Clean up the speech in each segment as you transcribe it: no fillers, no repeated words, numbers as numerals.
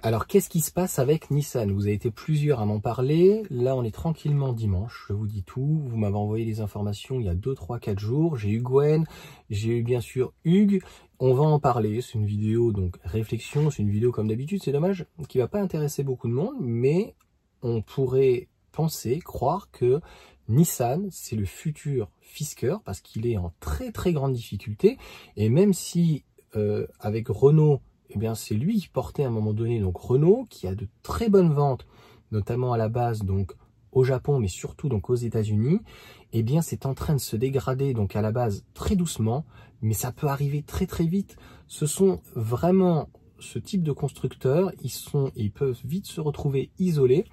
Alors, qu'est-ce qui se passe avec Nissan? Vous avez été plusieurs à m'en parler. Là, on est tranquillement dimanche, je vous dis tout. Vous m'avez envoyé les informations il y a 2, 3, 4 jours. J'ai eu Gwen, j'ai eu bien sûr Hugues. On va en parler. C'est une vidéo, donc réflexion. C'est une vidéo comme d'habitude, c'est dommage, qui va pas intéresser beaucoup de monde. Mais on pourrait penser, croire que Nissan, c'est le futur Fisker parce qu'il est en très très grande difficulté. Et même si avec Renault, eh bien, c'est lui qui portait à un moment donné donc Renault, qui a de très bonnes ventes, notamment à la base donc au Japon, mais surtout donc aux États-Unis. Eh bien, c'est en train de se dégrader donc à la base très doucement, mais ça peut arriver très très vite. Ce sont vraiment ce type de constructeurs, ils peuvent vite se retrouver isolés.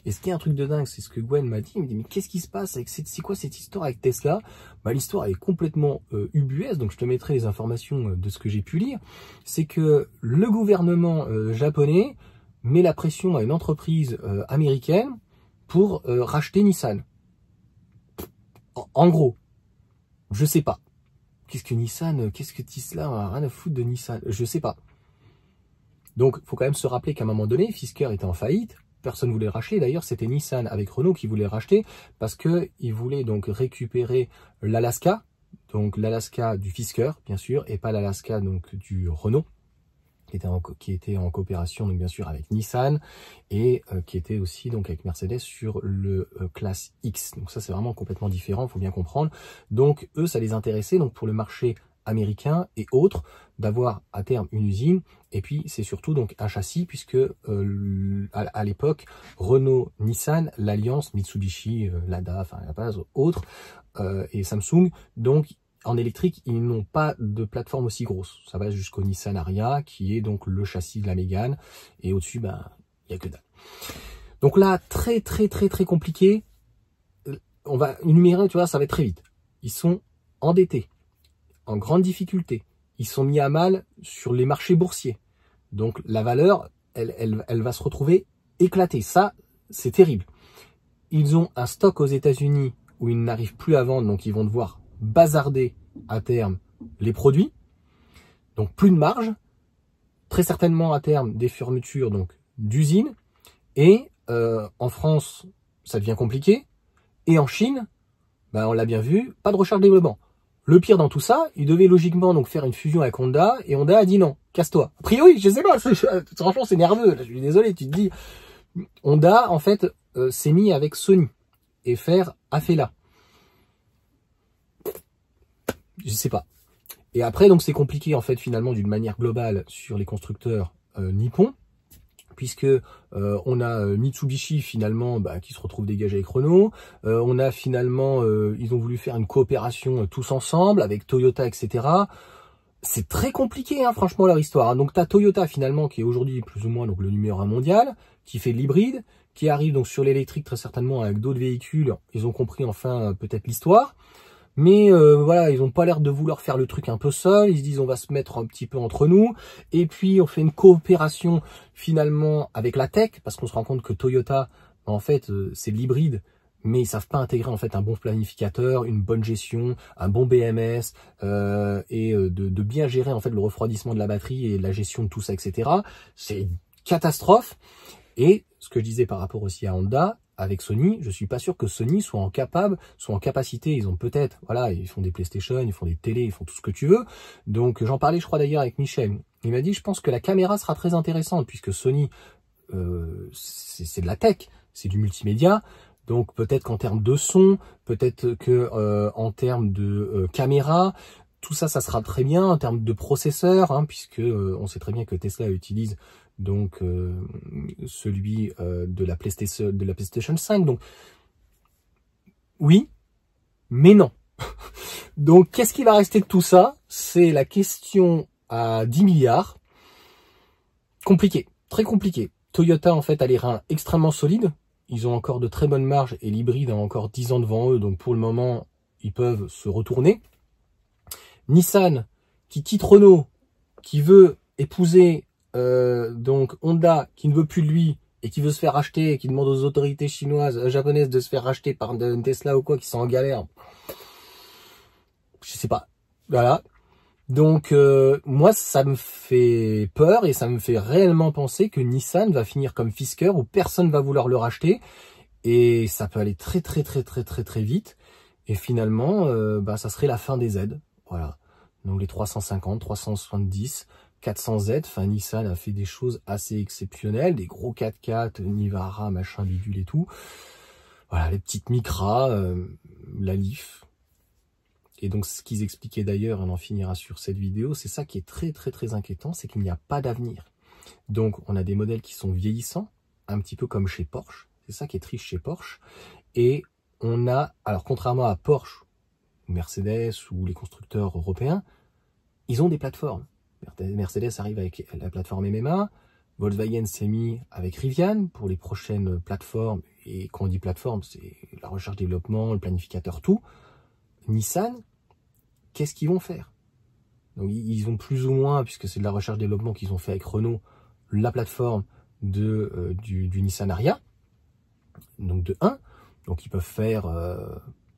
Et ce qui est un truc de dingue, c'est ce que Gwen m'a dit. Il me dit, mais qu'est-ce qui se passe avec c'est quoi cette histoire avec Tesla? Bah, l'histoire est complètement ubuesque, donc je te mettrai les informations de ce que j'ai pu lire. C'est que le gouvernement japonais met la pression à une entreprise américaine pour racheter Nissan. En gros, je sais pas. Qu'est-ce que Nissan, qu'est-ce que Tesla a rien à foutre de Nissan? Je sais pas. Donc, il faut quand même se rappeler qu'à un moment donné, Fisker était en faillite. Personne ne voulait le racheter. D'ailleurs, c'était Nissan avec Renault qui voulait le racheter parce qu'ils voulaient donc récupérer l'Alaska, donc l'Alaska du Fisker, bien sûr, et pas l'Alaska donc du Renault, qui était en coopération donc bien sûr avec Nissan et qui était aussi donc avec Mercedes sur le classe X. Donc ça, c'est vraiment complètement différent, il faut bien comprendre. Donc eux, ça les intéressait donc pour le marché américain et autres d'avoir à terme une usine, et puis c'est surtout donc un châssis puisque à l'époque Renault, Nissan, l'alliance Mitsubishi, Lada, enfin la base autres et Samsung, donc en électrique ils n'ont pas de plateforme aussi grosse, ça va jusqu'au Nissan Ariya qui est donc le châssis de la Mégane, et au-dessus ben il n'y a que dalle. Donc là très compliqué, on va énumérer, tu vois, ça va être très vite. Ils sont endettés, en grande difficulté, ils sont mis à mal sur les marchés boursiers. Donc la valeur, elle va se retrouver éclatée. Ça, c'est terrible. Ils ont un stock aux États-Unis où ils n'arrivent plus à vendre, donc ils vont devoir bazarder à terme les produits. Donc plus de marge, très certainement à terme des fermetures donc d'usines. Et en France, ça devient compliqué. Et en Chine, ben, on l'a bien vu, pas de recherche développement. Le pire dans tout ça, il devait logiquement donc faire une fusion avec Honda, et Honda a dit non, casse-toi. A priori, je sais pas, franchement c'est nerveux, là, je suis désolé, tu te dis, Honda en fait s'est mis avec Sony et faire Afela. Je sais pas. Et après donc c'est compliqué en fait finalement d'une manière globale sur les constructeurs nippons, puisque on a Mitsubishi finalement qui se retrouve dégagé avec Renault, on a finalement, ils ont voulu faire une coopération tous ensemble avec Toyota, etc. C'est très compliqué, hein, franchement, leur histoire. Hein. Donc tu as Toyota finalement qui est aujourd'hui plus ou moins donc le numéro 1 mondial, qui fait de l'hybride, qui arrive donc sur l'électrique très certainement avec d'autres véhicules. Ils ont compris enfin peut-être l'histoire. Mais voilà, ils n'ont pas l'air de vouloir faire le truc un peu seul. Ils se disent on va se mettre un petit peu entre nous. Et puis on fait une coopération finalement avec la tech, parce qu'on se rend compte que Toyota, en fait, c'est de l'hybride, mais ils savent pas intégrer en fait un bon planificateur, une bonne gestion, un bon BMS, et de bien gérer en fait le refroidissement de la batterie et la gestion de tout ça, etc. C'est une catastrophe. Et ce que je disais par rapport aussi à Honda, avec Sony, je suis pas sûr que Sony soit en capacité, ils ont peut-être, voilà, ils font des PlayStation, ils font des télés, ils font tout ce que tu veux. Donc j'en parlais je crois d'ailleurs avec Michel. Il m'a dit je pense que la caméra sera très intéressante puisque Sony c'est de la tech, c'est du multimédia. Donc peut-être qu'en termes de son, peut-être que en termes de caméra, tout ça, ça sera très bien en termes de processeur, hein, puisque on sait très bien que Tesla utilise donc celui de la PlayStation 5. Donc oui, mais non. Donc qu'est-ce qui va rester de tout ça? C'est la question à 10 milliards. Compliqué, très compliqué. Toyota en fait a les reins extrêmement solides. Ils ont encore de très bonnes marges et l'hybride a encore 10 ans devant eux. Donc pour le moment, ils peuvent se retourner. Nissan qui quitte Renault, qui veut épouser donc Honda, qui ne veut plus de lui et qui veut se faire racheter, qui demande aux autorités chinoises, japonaises de se faire racheter par Tesla ou quoi, qui sont en galère. Je sais pas. Voilà. Donc moi ça me fait peur et ça me fait réellement penser que Nissan va finir comme Fisker où personne va vouloir le racheter et ça peut aller très vite et finalement ça serait la fin des Z. Voilà. Donc les 350, 370, 400Z, enfin Nissan a fait des choses assez exceptionnelles, des gros 4x4, Nivara, machin bidule et tout. Voilà, les petites Micra, la Leaf. Et donc ce qu'ils expliquaient d'ailleurs, on en finira sur cette vidéo, c'est ça qui est très inquiétant, c'est qu'il n'y a pas d'avenir. Donc on a des modèles qui sont vieillissants, un petit peu comme chez Porsche, c'est ça qui est triste chez Porsche. Et on a, alors contrairement à Porsche, Mercedes ou les constructeurs européens, ils ont des plateformes. Mercedes arrive avec la plateforme MMA, Volkswagen s'est mis avec Rivian pour les prochaines plateformes, et quand on dit plateforme, c'est la recherche-développement, le planificateur, tout. Nissan, qu'est-ce qu'ils vont faire? Donc ils ont plus ou moins, puisque c'est de la recherche-développement qu'ils ont fait avec Renault, la plateforme du Nissan Ariya, donc de 1, donc ils peuvent faire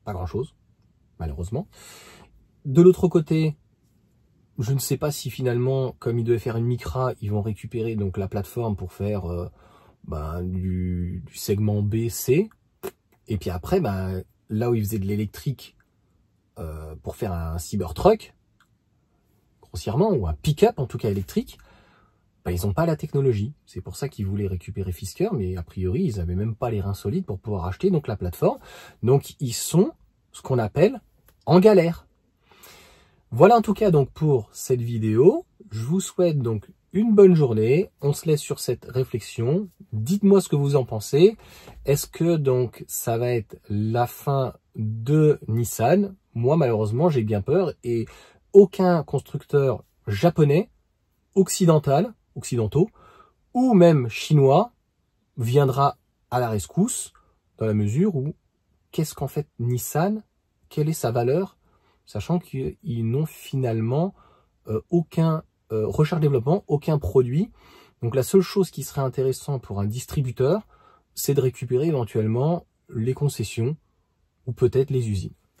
pas grand-chose, malheureusement. De l'autre côté, je ne sais pas si finalement, comme ils devaient faire une Micra, ils vont récupérer donc la plateforme pour faire du segment B, C. Et puis après, là où ils faisaient de l'électrique pour faire un Cybertruck, grossièrement, ou un pick-up en tout cas électrique, ils n'ont pas la technologie. C'est pour ça qu'ils voulaient récupérer Fisker, mais a priori, ils n'avaient même pas les reins solides pour pouvoir acheter donc la plateforme. Donc ils sont ce qu'on appelle en galère. Voilà en tout cas donc pour cette vidéo. Je vous souhaite donc une bonne journée. On se laisse sur cette réflexion. Dites-moi ce que vous en pensez. Est-ce que donc ça va être la fin de Nissan? Moi malheureusement j'ai bien peur et aucun constructeur japonais, occidentaux ou même chinois viendra à la rescousse dans la mesure où qu'est-ce qu'en fait Nissan? Quelle est sa valeur? Sachant qu'ils n'ont finalement aucun recherche-développement, aucun produit. Donc la seule chose qui serait intéressante pour un distributeur, c'est de récupérer éventuellement les concessions ou peut-être les usines.